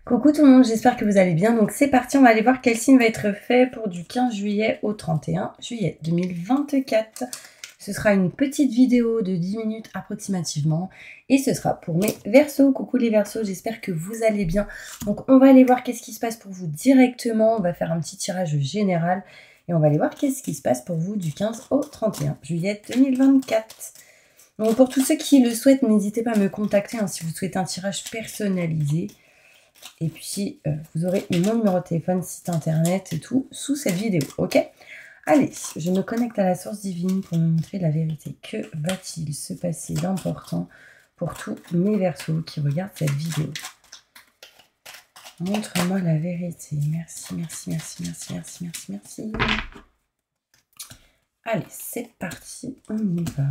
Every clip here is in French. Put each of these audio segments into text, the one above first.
Coucou tout le monde, j'espère que vous allez bien. Donc c'est parti, on va aller voir quel signe va être fait pour du 15 juillet au 31 juillet 2024. Ce sera une petite vidéo de 10 minutes approximativement et ce sera pour mes Verseaux. Coucou les Verseaux, j'espère que vous allez bien. Donc on va aller voir qu'est-ce qui se passe pour vous directement. On va faire un petit tirage général et on va aller voir qu'est-ce qui se passe pour vous du 15 au 31 juillet 2024. Donc pour tous ceux qui le souhaitent, n'hésitez pas à me contacter si vous souhaitez un tirage personnalisé. Et puis, vous aurez mon numéro de téléphone, site internet et tout sous cette vidéo, ok? Allez, je me connecte à la source divine pour me montrer la vérité. Que va-t-il se passer d'important pour tous mes Verseaux qui regardent cette vidéo? Montre-moi la vérité. Merci, merci, merci, merci, merci, merci, merci. Allez, c'est parti, on y va.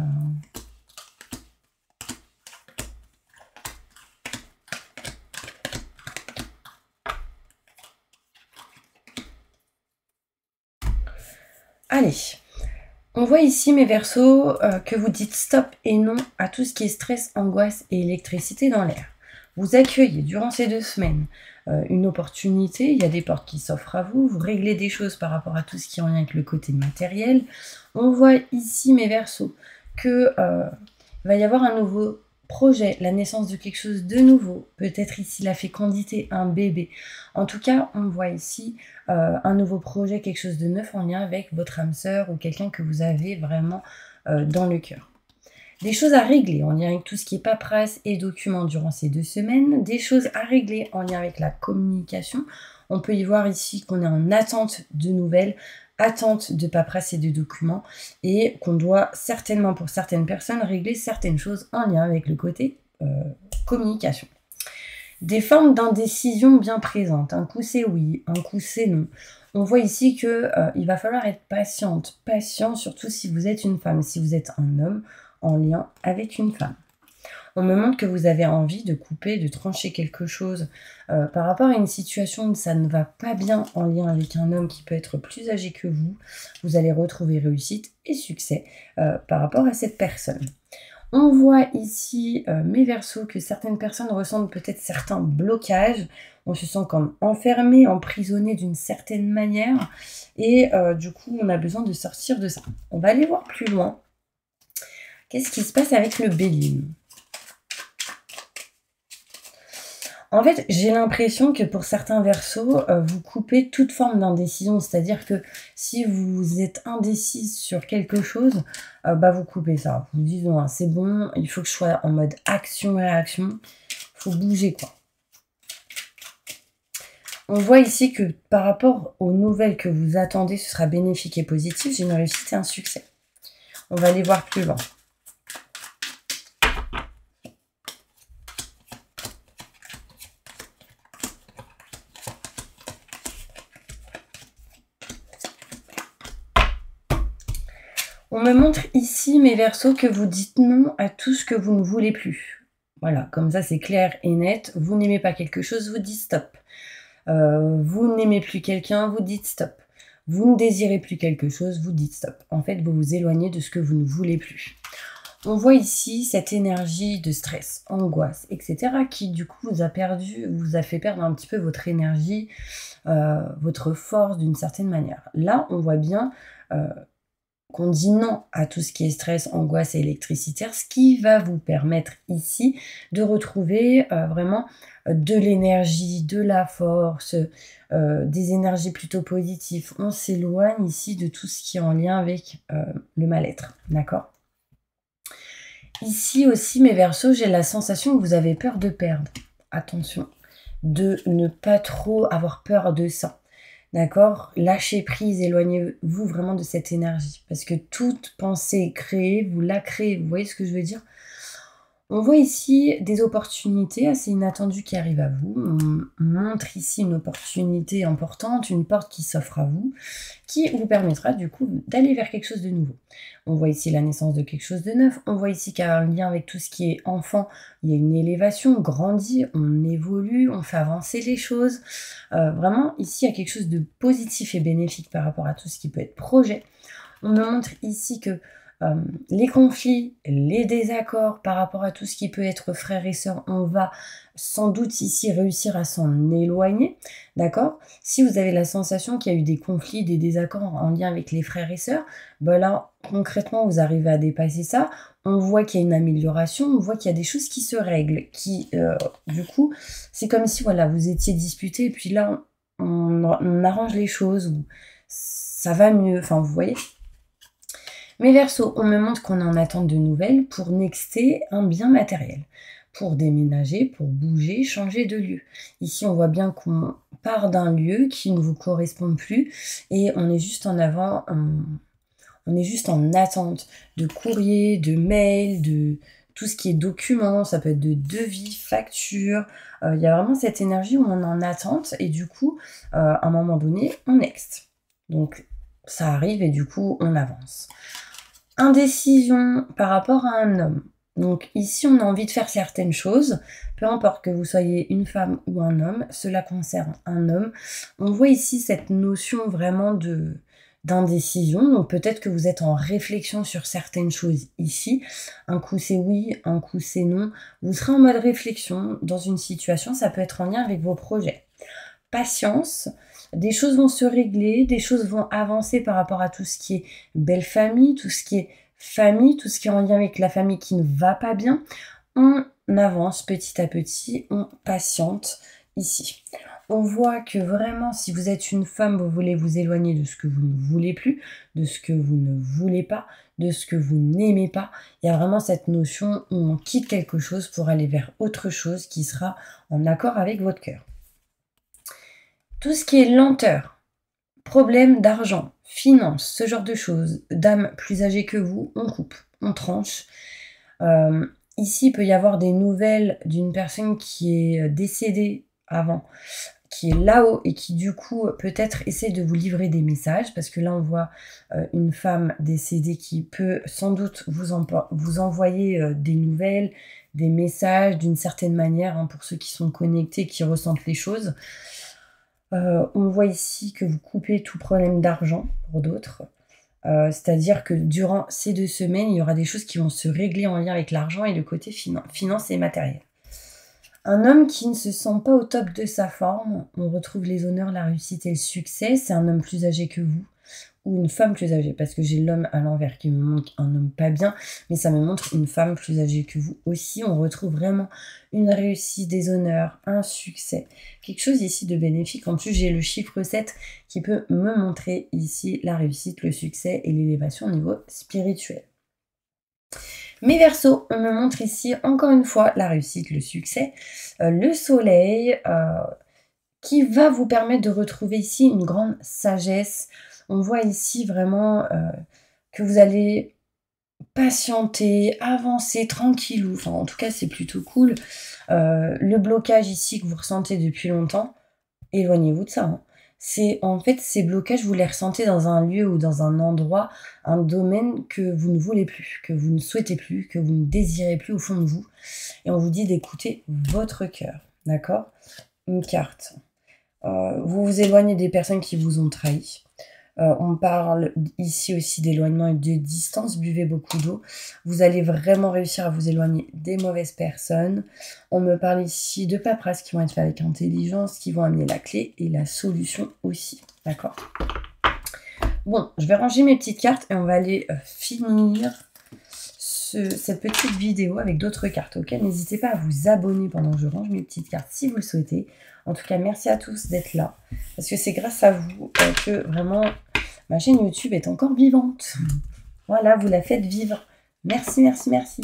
Allez, on voit ici mes Verseaux que vous dites stop et non à tout ce qui est stress, angoisse et électricité dans l'air. Vous accueillez durant ces 2 semaines une opportunité, il y a des portes qui s'offrent à vous, vous réglez des choses par rapport à tout ce qui est en lien avec le côté matériel. On voit ici mes Verseaux que va y avoir un nouveau projet, la naissance de quelque chose de nouveau, peut-être ici la fécondité, un bébé. En tout cas, on voit ici un nouveau projet, quelque chose de neuf en lien avec votre âme sœur ou quelqu'un que vous avez vraiment dans le cœur. Des choses à régler en lien avec tout ce qui est paperasse et documents durant ces 2 semaines. Des choses à régler en lien avec la communication. On peut y voir ici qu'on est en attente de nouvelles, attente de paperasse et de documents et qu'on doit certainement pour certaines personnes régler certaines choses en lien avec le côté communication. Des formes d'indécision bien présentes. Un coup c'est oui, un coup c'est non. On voit ici que il va falloir être patiente, patient, surtout si vous êtes une femme, si vous êtes un homme en lien avec une femme. On me montre que vous avez envie de couper, de trancher quelque chose par rapport à une situation où ça ne va pas bien en lien avec un homme qui peut être plus âgé que vous. Vous allez retrouver réussite et succès par rapport à cette personne. On voit ici, mes Verseaux, que certaines personnes ressentent peut-être certains blocages. On se sent comme enfermé, emprisonné d'une certaine manière. Et du coup, on a besoin de sortir de ça. On va aller voir plus loin. Qu'est-ce qui se passe avec le Bélier? En fait, j'ai l'impression que pour certains Verseaux, vous coupez toute forme d'indécision. C'est-à-dire que si vous êtes indécise sur quelque chose, vous coupez ça. Vous dites, non, c'est bon, il faut que je sois en mode action-réaction. Il faut bouger, quoi. On voit ici que par rapport aux nouvelles que vous attendez, ce sera bénéfique et positif. J'ai une réussite et un succès. On va aller voir plus loin. On me montre ici, mes Verseaux, que vous dites non à tout ce que vous ne voulez plus. Voilà, comme ça c'est clair et net. Vous n'aimez pas quelque chose, vous dites stop. Vous n'aimez plus quelqu'un, vous dites stop. Vous ne désirez plus quelque chose, vous dites stop. En fait, vous vous éloignez de ce que vous ne voulez plus. On voit ici cette énergie de stress, angoisse, etc. qui du coup vous a fait perdre un petit peu votre énergie, votre force d'une certaine manière. Là, on voit bien qu'on dit non à tout ce qui est stress, angoisse et électricitaire, ce qui va vous permettre ici de retrouver vraiment de l'énergie, de la force, des énergies plutôt positives. On s'éloigne ici de tout ce qui est en lien avec le mal-être, d'accord? Ici aussi, mes Verseaux, j'ai la sensation que vous avez peur de perdre. Attention, de ne pas trop avoir peur de ça. D'accord? Lâchez prise, éloignez-vous vraiment de cette énergie. Parce que toute pensée créée, vous la créez. Vous voyez ce que je veux dire? On voit ici des opportunités assez inattendues qui arrivent à vous. On montre ici une opportunité importante, une porte qui s'offre à vous, qui vous permettra du coup d'aller vers quelque chose de nouveau. On voit ici la naissance de quelque chose de neuf. On voit ici qu'il y a un lien avec tout ce qui est enfant. Il y a une élévation, on grandit, on évolue, on fait avancer les choses. Vraiment, ici, il y a quelque chose de positif et bénéfique par rapport à tout ce qui peut être projet. On me montre ici que Les conflits, les désaccords par rapport à tout ce qui peut être frères et sœurs, on va sans doute ici réussir à s'en éloigner, d'accord? Si vous avez la sensation qu'il y a eu des conflits, des désaccords en lien avec les frères et sœurs, ben là, concrètement, vous arrivez à dépasser ça. On voit qu'il y a une amélioration, on voit qu'il y a des choses qui se règlent, qui, du coup, c'est comme si, voilà, vous étiez disputés, et puis là, on arrange les choses, ou ça va mieux, enfin, vous voyez? Mes Verseaux, on me montre qu'on est en attente de nouvelles pour nexter un bien matériel, pour déménager, pour bouger, changer de lieu. Ici, on voit bien qu'on part d'un lieu qui ne vous correspond plus et on est juste en avant, on est juste en attente de courrier, de mail, de tout ce qui est documents, ça peut être de devis, factures. Il y a vraiment cette énergie où on est en attente et du coup, à un moment donné, on next. Donc, ça arrive et du coup, on avance. Indécision par rapport à un homme. Donc ici, on a envie de faire certaines choses, peu importe que vous soyez une femme ou un homme, cela concerne un homme. On voit ici cette notion vraiment d'indécision, donc peut-être que vous êtes en réflexion sur certaines choses ici. Un coup c'est oui, un coup c'est non. Vous serez en mode réflexion dans une situation, ça peut être en lien avec vos projets. Patience, des choses vont se régler, des choses vont avancer par rapport à tout ce qui est belle famille, tout ce qui est famille, tout ce qui est en lien avec la famille qui ne va pas bien. On avance petit à petit, on patiente ici. On voit que vraiment, si vous êtes une femme, vous voulez vous éloigner de ce que vous ne voulez plus, de ce que vous ne voulez pas, de ce que vous n'aimez pas. Il y a vraiment cette notion où on quitte quelque chose pour aller vers autre chose qui sera en accord avec votre cœur. Tout ce qui est lenteur, problème d'argent, finance, ce genre de choses, dames plus âgées que vous, on coupe, on tranche. Ici, il peut y avoir des nouvelles d'une personne qui est décédée avant, qui est là-haut et qui du coup peut-être essaie de vous livrer des messages, parce que là on voit une femme décédée qui peut sans doute vous envoyer des nouvelles, des messages d'une certaine manière, hein, pour ceux qui sont connectés, qui ressentent les choses. On voit ici que vous coupez tout problème d'argent pour d'autres. C'est-à-dire que durant ces 2 semaines, il y aura des choses qui vont se régler en lien avec l'argent et le côté finance et matériel. Un homme qui ne se sent pas au top de sa forme, on retrouve les honneurs, la réussite et le succès. C'est un homme plus âgé que vous ou une femme plus âgée, parce que j'ai l'homme à l'envers qui me montre un homme pas bien, mais ça me montre une femme plus âgée que vous aussi. On retrouve vraiment une réussite, des honneurs, un succès, quelque chose ici de bénéfique. En plus, j'ai le chiffre 7 qui peut me montrer ici la réussite, le succès et l'élévation au niveau spirituel. Mes Verseaux, on me montre ici encore une fois la réussite, le succès, le soleil qui va vous permettre de retrouver ici une grande sagesse. On voit ici vraiment que vous allez patienter, avancer tranquillou. Enfin, en tout cas, c'est plutôt cool. Le blocage ici que vous ressentez depuis longtemps, éloignez-vous de ça. Hein. En fait, ces blocages, vous les ressentez dans un lieu ou dans un endroit, un domaine que vous ne voulez plus, que vous ne souhaitez plus, que vous ne désirez plus au fond de vous. Et on vous dit d'écouter votre cœur. D'accord? Une carte. Vous vous éloignez des personnes qui vous ont trahi. On parle ici aussi d'éloignement et de distance. Buvez beaucoup d'eau. Vous allez vraiment réussir à vous éloigner des mauvaises personnes. On me parle ici de paperasses qui vont être faites avec intelligence, qui vont amener la clé et la solution aussi. D'accord? Bon, je vais ranger mes petites cartes et on va aller finir cette petite vidéo avec d'autres cartes. Ok, n'hésitez pas à vous abonner pendant que je range mes petites cartes si vous le souhaitez. En tout cas, merci à tous d'être là. Parce que c'est grâce à vous que vraiment ma chaîne YouTube est encore vivante. Voilà, vous la faites vivre. Merci, merci, merci.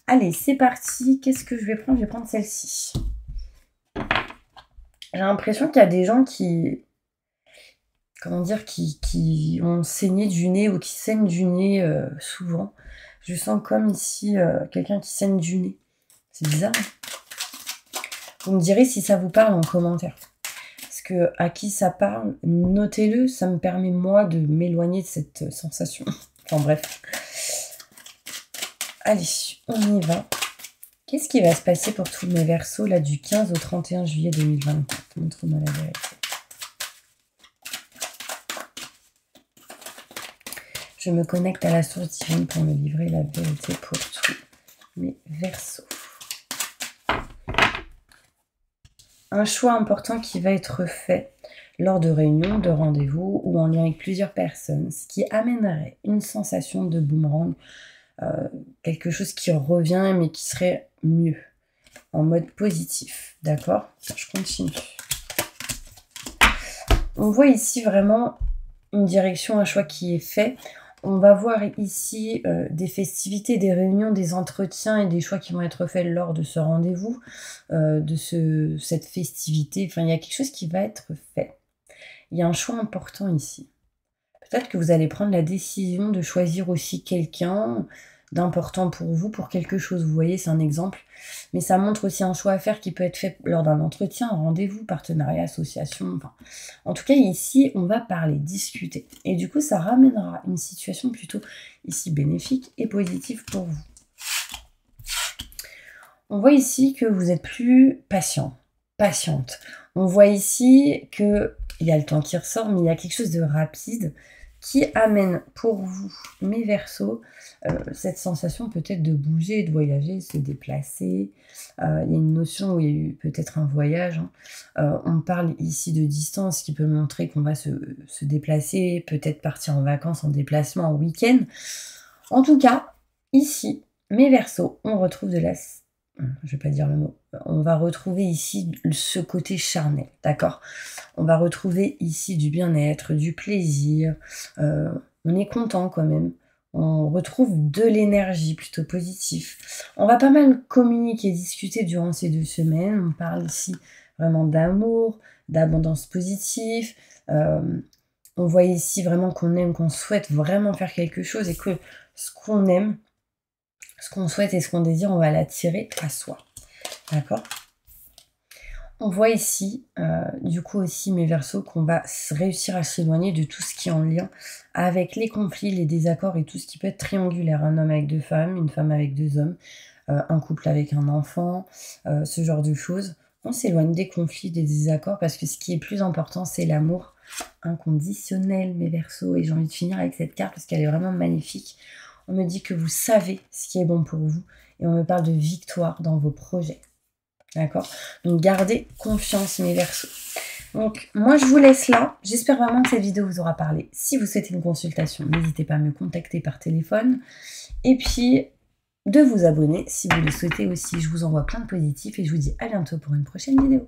Allez, c'est parti. Qu'est-ce que je vais prendre? Je vais prendre celle-ci. J'ai l'impression qu'il y a des gens qui... Comment dire, qui ont saigné du nez ou qui saignent du nez souvent. Je sens comme ici quelqu'un qui saigne du nez. C'est bizarre. Hein, vous me direz si ça vous parle en commentaire. Parce que à qui ça parle, notez-le. Ça me permet moi de m'éloigner de cette sensation. Enfin bref. Allez, on y va. Qu'est-ce qui va se passer pour tous mes Verseaux là du 15 au 31 juillet 2024? Montre-moi la vérité. Je me connecte à la source divine pour me livrer la vérité pour tous mes Verseaux. Un choix important qui va être fait lors de réunions, de rendez-vous ou en lien avec plusieurs personnes, ce qui amènerait une sensation de boomerang, quelque chose qui revient mais qui serait mieux, en mode positif, d'accord? Je continue. On voit ici vraiment une direction, un choix qui est fait. On va voir ici des festivités, des réunions, des entretiens et des choix qui vont être faits lors de ce rendez-vous, cette festivité. Enfin, il y a quelque chose qui va être fait. Il y a un choix important ici. Peut-être que vous allez prendre la décision de choisir aussi quelqu'un d'important pour vous, pour quelque chose. Vous voyez, c'est un exemple. Mais ça montre aussi un choix à faire qui peut être fait lors d'un entretien, un rendez-vous, partenariat, association. Enfin, en tout cas, ici, on va parler, discuter. Et du coup, ça ramènera une situation plutôt ici bénéfique et positive pour vous. On voit ici que vous êtes plus patient, patiente. On voit ici qu'il y a le temps qui ressort, mais il y a quelque chose de rapide qui amène pour vous, mes Verseaux, cette sensation peut-être de bouger, de voyager, se déplacer. Il y a une notion où il y a eu peut-être un voyage. On parle ici de distance qui peut montrer qu'on va se déplacer, peut-être partir en vacances, en déplacement, en week-end. En tout cas, ici, mes Verseaux, on retrouve de la... Je vais pas dire le mot. On va retrouver ici ce côté charnel, d'accord? On va retrouver ici du bien-être, du plaisir. On est content quand même. On retrouve de l'énergie plutôt positive. On va pas mal communiquer, discuter durant ces 2 semaines. On parle ici vraiment d'amour, d'abondance positive. On voit ici vraiment qu'on aime, qu'on souhaite vraiment faire quelque chose et que ce qu'on aime, ce qu'on souhaite et ce qu'on désire, on va l'attirer à soi. D'accord? On voit ici, du coup aussi, mes Verseaux, qu'on va réussir à s'éloigner de tout ce qui est en lien avec les conflits, les désaccords et tout ce qui peut être triangulaire. Un homme avec 2 femmes, une femme avec 2 hommes, un couple avec un enfant, ce genre de choses. On s'éloigne des conflits, des désaccords, parce que ce qui est plus important, c'est l'amour inconditionnel, mes Verseaux. Et j'ai envie de finir avec cette carte parce qu'elle est vraiment magnifique. On me dit que vous savez ce qui est bon pour vous et on me parle de victoire dans vos projets. D'accord? Donc, gardez confiance, mes Verseaux. Donc, moi, je vous laisse là. J'espère vraiment que cette vidéo vous aura parlé. Si vous souhaitez une consultation, n'hésitez pas à me contacter par téléphone. Et puis, de vous abonner si vous le souhaitez aussi. Je vous envoie plein de positifs et je vous dis à bientôt pour une prochaine vidéo.